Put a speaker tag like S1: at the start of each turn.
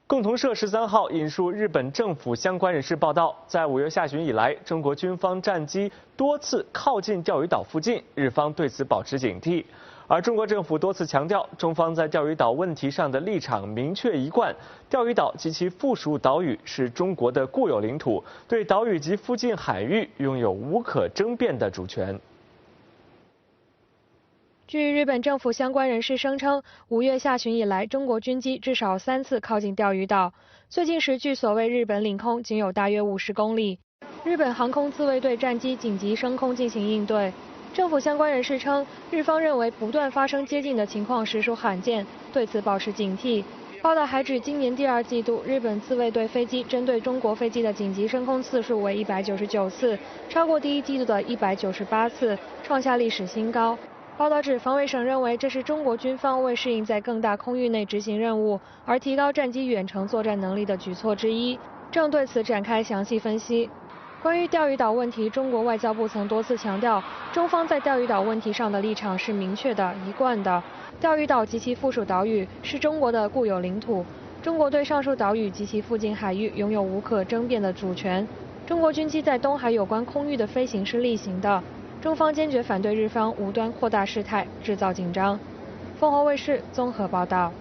S1: 共同社13号引述日本政府相关人士报道，在5月下旬以来，中国军方战机多次靠近钓鱼岛附近，日方对此保持警惕。而中国政府多次强调，中方在钓鱼岛问题上的立场明确一贯，钓鱼岛及其附属岛屿是中国的固有领土，对岛屿及附近海域拥有无可争辩的主权。
S2: 据日本政府相关人士声称，5月下旬以来，中国军机至少3次靠近钓鱼岛。最近时距所谓日本领空仅有大约50公里。日本航空自卫队战机紧急升空进行应对。政府相关人士称，日方认为不断发生接近的情况实属罕见，对此保持警惕。报道还指，今年第2季度，日本自卫队飞机针对中国飞机的紧急升空次数为199次，超过第1季度的198次，创下历史新高。报道指，防卫省认为这是中国军方为适应在更大空域内执行任务而提高战机远程作战能力的举措之一，正对此展开详细分析。关于钓鱼岛问题，中国外交部曾多次强调，中方在钓鱼岛问题上的立场是明确的、一贯的。钓鱼岛及其附属岛屿是中国的固有领土，中国对上述岛屿及其附近海域拥有无可争辩的主权。中国军机在东海有关空域的飞行是例行的。中方坚决反对日方无端扩大事态，制造紧张。凤凰卫视综合报道。